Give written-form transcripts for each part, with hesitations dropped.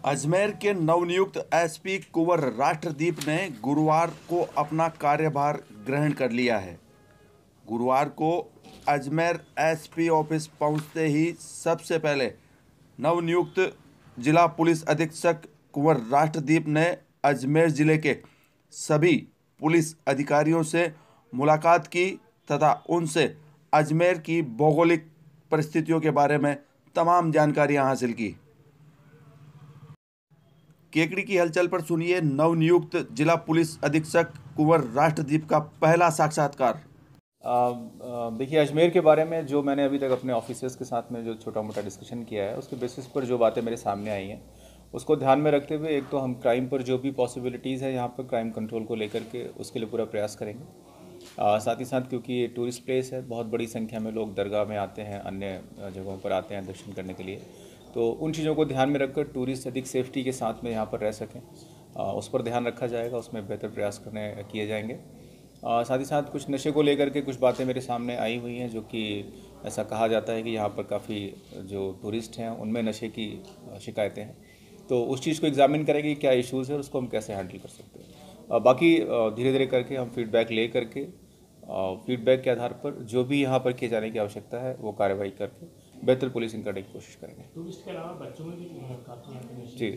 अजमेर के नवनियुक्त एसपी कुंवर राष्ट्रदीप ने गुरुवार को अपना कार्यभार ग्रहण कर लिया है। गुरुवार को अजमेर एसपी ऑफिस पहुंचते ही सबसे पहले नवनियुक्त जिला पुलिस अधीक्षक कुंवर राष्ट्रदीप ने अजमेर जिले के सभी पुलिस अधिकारियों से मुलाकात की तथा उनसे अजमेर की भौगोलिक परिस्थितियों के बारे में तमाम जानकारियां हासिल की। केकड़ी की हलचल पर सुनिए नवनियुक्त जिला पुलिस अधीक्षक कुंवर राष्ट्रदीप का पहला साक्षात्कार। देखिए, अजमेर के बारे में जो मैंने अभी तक अपने ऑफिसर्स के साथ में जो छोटा मोटा डिस्कशन किया है, उसके बेसिस पर जो बातें मेरे सामने आई हैं उसको ध्यान में रखते हुए एक तो हम क्राइम पर जो भी पॉसिबिलिटीज़ है यहाँ पर क्राइम कंट्रोल को लेकर के उसके लिए पूरा प्रयास करेंगे। साथ ही साथ क्योंकि ये टूरिस्ट प्लेस है, बहुत बड़ी संख्या में लोग दरगाह में आते हैं, अन्य जगहों पर आते हैं दर्शन करने के लिए, तो उन चीज़ों को ध्यान में रखकर टूरिस्ट अधिक सेफ्टी के साथ में यहाँ पर रह सकें, उस पर ध्यान रखा जाएगा, उसमें बेहतर प्रयास किए जाएंगे। साथ ही साथ कुछ नशे को लेकर के कुछ बातें मेरे सामने आई हुई हैं, जो कि ऐसा कहा जाता है कि यहाँ पर काफ़ी जो टूरिस्ट हैं उनमें नशे की शिकायतें हैं, तो उस चीज़ को एग्जामिन करेंगे क्या इश्यूज़ है, उसको हम कैसे हैंडल कर सकते हैं। बाकी धीरे धीरे करके हम फीडबैक ले करके फीडबैक के आधार पर जो भी यहाँ पर किए जाने की आवश्यकता है वो कार्रवाई करके बेहतर पुलिसिंग करने की कोशिश करेंगे। टूरिस्ट के अलावा बच्चों में भी काफ़ी जी,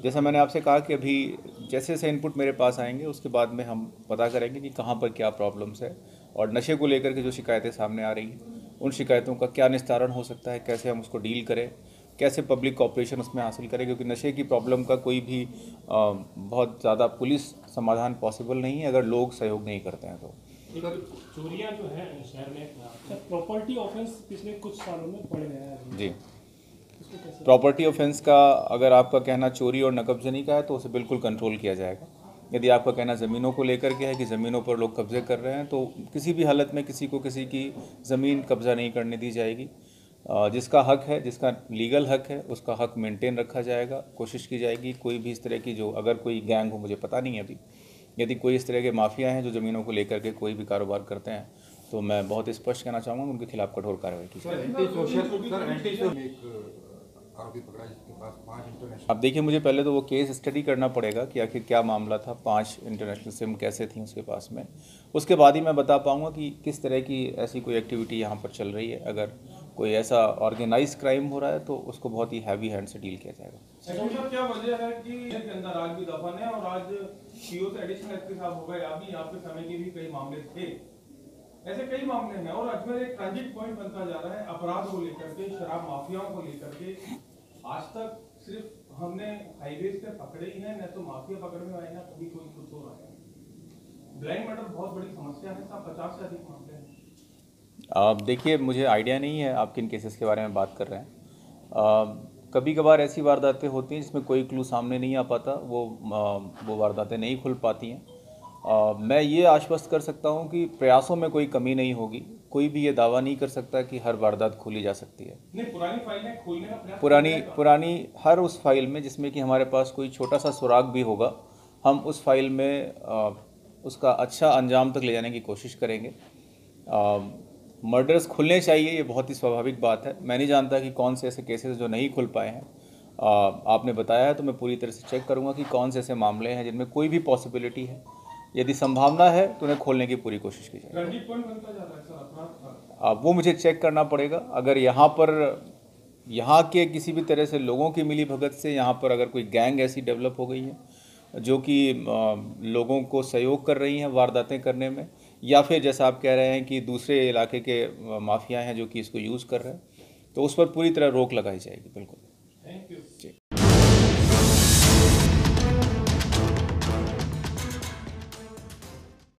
जैसा मैंने आपसे कहा कि अभी जैसे जैसे इनपुट मेरे पास आएंगे उसके बाद में हम पता करेंगे कि कहाँ पर क्या प्रॉब्लम्स है और नशे को लेकर के जो शिकायतें सामने आ रही हैं उन शिकायतों का क्या निस्तारण हो सकता है, कैसे हम उसको डील करें, कैसे पब्लिक कॉपरेशन उसमें हासिल करें, क्योंकि नशे की प्रॉब्लम का कोई भी बहुत ज़्यादा पुलिस समाधान पॉसिबल नहीं है अगर लोग सहयोग नहीं करते हैं। तो चोरियां जो है शहर में, प्रॉपर्टी ऑफेंस पिछले कुछ सालों में बढ़ गया है जी, प्रॉपर्टी ऑफेंस का अगर आपका कहना चोरी और नकब्जनी का है तो उसे बिल्कुल कंट्रोल किया जाएगा। यदि आपका कहना ज़मीनों को लेकर के है कि ज़मीनों पर लोग कब्जे कर रहे हैं तो किसी भी हालत में किसी को किसी की ज़मीन कब्जा नहीं करने दी जाएगी। जिसका हक है, जिसका लीगल हक है, उसका हक मेंटेन रखा जाएगा। कोशिश की जाएगी कोई भी इस तरह की जो अगर कोई गैंग हो, मुझे पता नहीं है अभी, यदि कोई इस तरह के माफिया हैं जो ज़मीनों को लेकर के कोई भी कारोबार करते हैं तो मैं बहुत स्पष्ट कहना चाहूँगा उनके खिलाफ कठोर कार्रवाई की जाए। अब देखिए, मुझे पहले तो वो केस स्टडी करना पड़ेगा कि आखिर क्या मामला था, 5 इंटरनेशनल सिम कैसे थी उसके पास में, उसके बाद ही मैं बता पाऊँगा कि किस तरह की ऐसी कोई एक्टिविटी यहाँ पर चल रही है। अगर कोई ऐसा ऑर्गेनाइज क्राइम हो रहा है तो उसको बहुत ही हैवी हैंड से डील किया जाएगा। क्या वजह है कि के अंदर आज भी दफन है और आज सीओ से एडिशनल एसपी साहब हो गए, अभी आपके समय के भी कई मामले थे, ऐसे कई मामले हैं और अजमेर एक ट्रांजिट पॉइंट बनता जा रहा है अपराध को लेकर के, शराब माफियाओं को लेकर के। आज तक सिर्फ हमने हाईवे पे पकड़े ही हैं, न तो माफिया पकड़ में आए ना कभी कोई कुछ हो रहा है। ब्लैक मर्डर बहुत बड़ी समस्या है, 50 से अधिक मामले हैं। आप देखिए, मुझे आइडिया नहीं है आप किन केसेस के बारे में बात कर रहे हैं। कभी कभार ऐसी वारदातें होती हैं जिसमें कोई क्लू सामने नहीं आ पाता, वो वारदातें नहीं खुल पाती हैं। मैं ये आश्वस्त कर सकता हूँ कि प्रयासों में कोई कमी नहीं होगी। कोई भी ये दावा नहीं कर सकता कि हर वारदात खोली जा सकती है। नहीं, पुरानी फाइलें खोलने का प्रयास पुरानी हर उस फाइल में जिसमें कि हमारे पास कोई छोटा सा सुराग भी होगा, हम उस फाइल में उसका अच्छा अंजाम तक ले जाने की कोशिश करेंगे। मर्डर्स खुलने चाहिए, ये बहुत ही स्वाभाविक बात है। मैं नहीं जानता कि कौन से ऐसे केसेस जो नहीं खुल पाए हैं। आपने बताया है तो मैं पूरी तरह से चेक करूंगा कि कौन से ऐसे मामले हैं जिनमें कोई भी पॉसिबिलिटी है, यदि संभावना है तो उन्हें खोलने की पूरी कोशिश की जाए। वो मुझे चेक करना पड़ेगा। अगर यहाँ के किसी भी तरह से लोगों की मिली भगत से यहाँ पर अगर कोई गैंग ऐसी डेवलप हो गई है जो कि लोगों को सहयोग कर रही हैं वारदातें करने में, या फिर जैसा आप कह रहे हैं कि दूसरे इलाके के माफिया हैं जो कि इसको यूज़ कर रहे हैं, तो उस पर पूरी तरह रोक लगाई जाएगी। बिल्कुल।